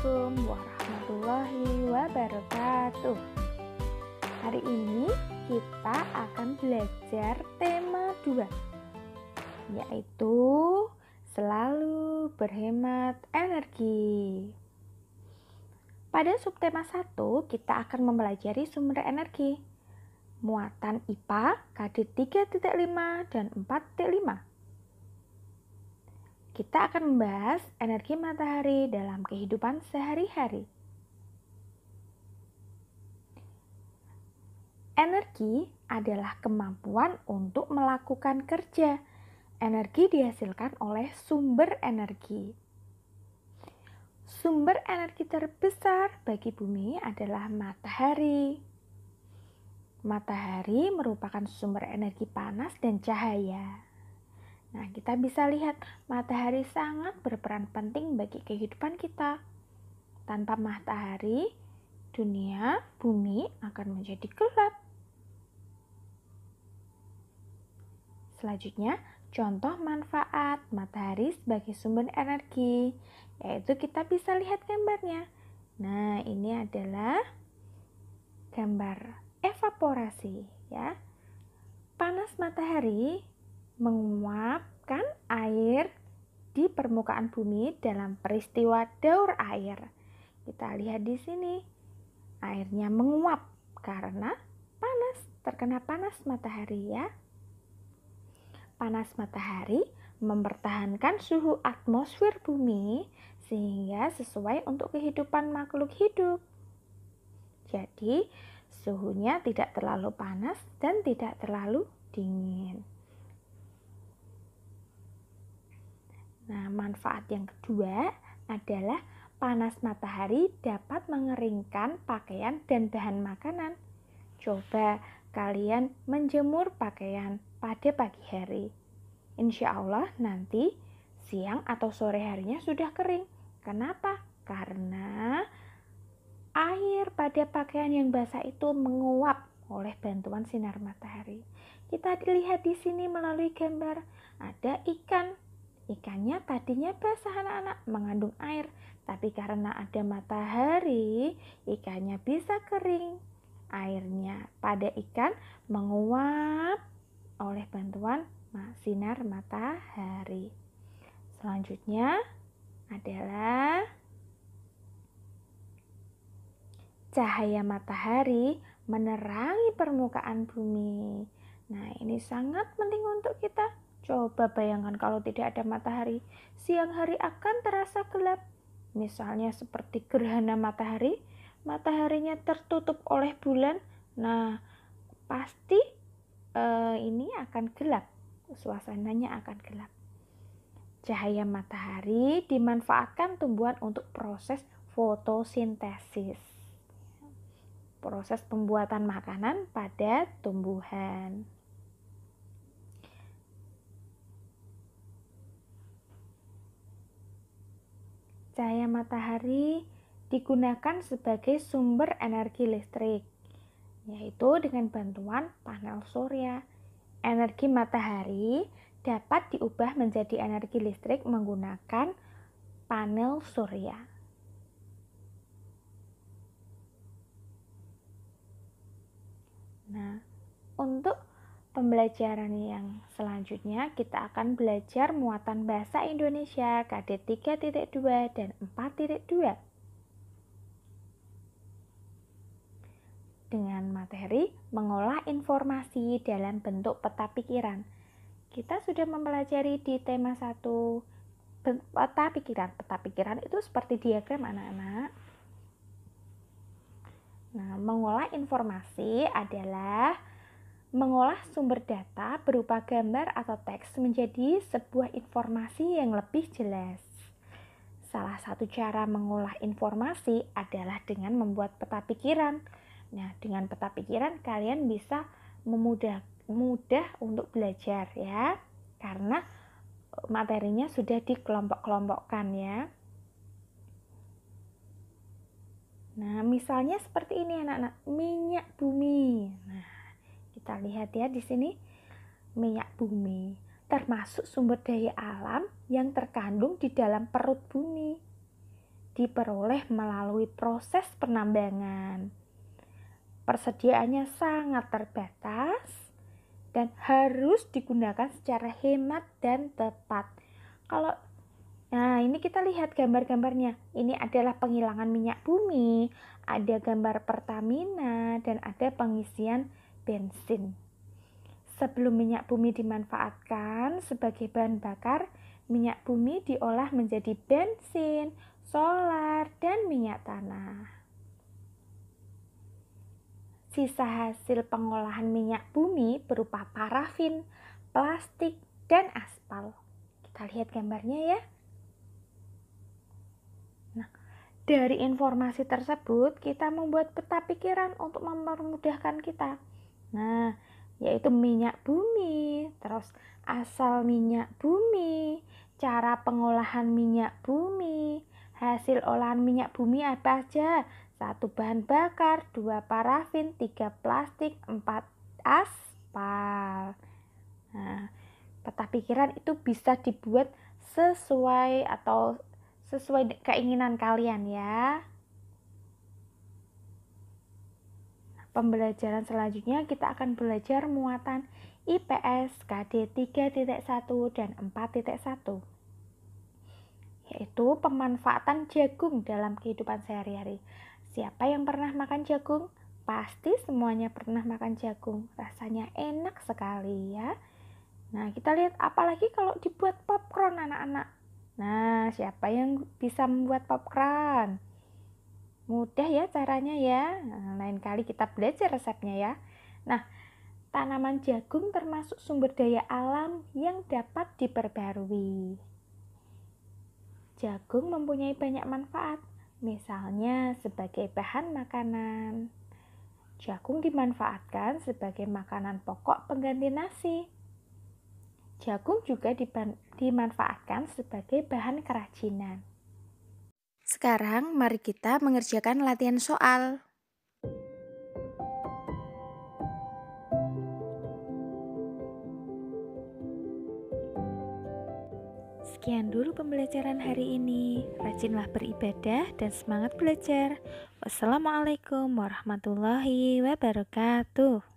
Assalamualaikum warahmatullahi wabarakatuh. Hari ini kita akan belajar tema 2, yaitu selalu berhemat energi. Pada subtema 1 kita akan mempelajari sumber energi, muatan IPA KD 3.5 dan 4.5. Kita akan membahas energi matahari dalam kehidupan sehari-hari. Energi adalah kemampuan untuk melakukan kerja. Energi dihasilkan oleh sumber energi. Sumber energi terbesar bagi bumi adalah matahari. Matahari merupakan sumber energi panas dan cahaya. Nah, kita bisa lihat matahari sangat berperan penting bagi kehidupan kita. Tanpa matahari, dunia, bumi akan menjadi gelap. Selanjutnya, contoh manfaat matahari sebagai sumber energi, yaitu kita bisa lihat gambarnya. Nah, ini adalah gambar evaporasi, ya. Panas matahari menguapkan air di permukaan bumi dalam peristiwa daur air. Kita lihat di sini, airnya menguap karena panas, terkena panas matahari, ya. Panas matahari mempertahankan suhu atmosfer bumi sehingga sesuai untuk kehidupan makhluk hidup. Jadi, suhunya tidak terlalu panas dan tidak terlalu dingin. Nah, manfaat yang kedua adalah panas matahari dapat mengeringkan pakaian dan bahan makanan. Coba kalian menjemur pakaian pada pagi hari. Insya Allah nanti siang atau sore harinya sudah kering. Kenapa? Karena air pada pakaian yang basah itu menguap oleh bantuan sinar matahari. Kita dilihat di sini melalui gambar, ada ikan. Ikannya tadinya basah anak-anak, mengandung air, tapi karena ada matahari, ikannya bisa kering. Airnya pada ikan menguap oleh bantuan sinar matahari. Selanjutnya adalah cahaya matahari menerangi permukaan bumi. Nah, ini sangat penting untuk kita. Coba bayangkan kalau tidak ada matahari, siang hari akan terasa gelap. Misalnya seperti gerhana matahari, mataharinya tertutup oleh bulan. Nah, pasti ini akan gelap, suasananya akan gelap. Cahaya matahari dimanfaatkan tumbuhan untuk proses fotosintesis, proses pembuatan makanan pada tumbuhan. Cahaya matahari digunakan sebagai sumber energi listrik, yaitu dengan bantuan panel surya. Energi matahari dapat diubah menjadi energi listrik menggunakan panel surya. Nah, untuk pembelajaran yang selanjutnya kita akan belajar muatan bahasa Indonesia KD 3.2 dan 4.2 dengan materi mengolah informasi dalam bentuk peta pikiran. Kita sudah mempelajari di tema 1 peta pikiran. Peta pikiran itu seperti diagram anak-anak. Nah, mengolah informasi adalah mengolah sumber data berupa gambar atau teks menjadi sebuah informasi yang lebih jelas. Salah satu cara mengolah informasi adalah dengan membuat peta pikiran. Nah, dengan peta pikiran kalian bisa mudah untuk belajar, ya, karena materinya sudah dikelompok-kelompokkan, ya. Nah, misalnya seperti ini anak-anak, minyak bumi. Nah, kita lihat ya di sini, minyak bumi termasuk sumber daya alam yang terkandung di dalam perut bumi. diperoleh melalui proses penambangan. Persediaannya sangat terbatas dan harus digunakan secara hemat dan tepat. Nah, ini kita lihat gambar-gambarnya. Ini adalah penghilangan minyak bumi, ada gambar Pertamina, dan ada pengisian bensin. Sebelum minyak bumi dimanfaatkan sebagai bahan bakar, minyak bumi diolah menjadi bensin, solar, dan minyak tanah. Sisa hasil pengolahan minyak bumi berupa parafin, plastik, dan aspal. Kita lihat gambarnya ya. Nah, dari informasi tersebut kita membuat peta pikiran untuk mempermudahkan kita. Nah, yaitu minyak bumi, terus asal minyak bumi, cara pengolahan minyak bumi, hasil olahan minyak bumi apa aja? 1 bahan bakar, 2 parafin, 3 plastik, 4 aspal. Nah, peta pikiran itu bisa dibuat sesuai keinginan kalian ya. Pembelajaran selanjutnya kita akan belajar muatan IPS KD 3.1 dan 4.1, yaitu pemanfaatan jagung dalam kehidupan sehari-hari. Siapa yang pernah makan jagung? Pasti semuanya pernah makan jagung. Rasanya enak sekali ya. Nah, kita lihat apalagi kalau dibuat popcorn anak-anak. Nah, siapa yang bisa membuat popcorn? Mudah ya caranya ya. Nah, lain kali kita belajar resepnya ya. Nah, tanaman jagung termasuk sumber daya alam yang dapat diperbarui. Jagung mempunyai banyak manfaat, misalnya sebagai bahan makanan. Jagung dimanfaatkan sebagai makanan pokok pengganti nasi. Jagung juga dimanfaatkan sebagai bahan kerajinan. Sekarang mari kita mengerjakan latihan soal. Sekian dulu pembelajaran hari ini. Rajinlah beribadah dan semangat belajar. Wassalamualaikum warahmatullahi wabarakatuh.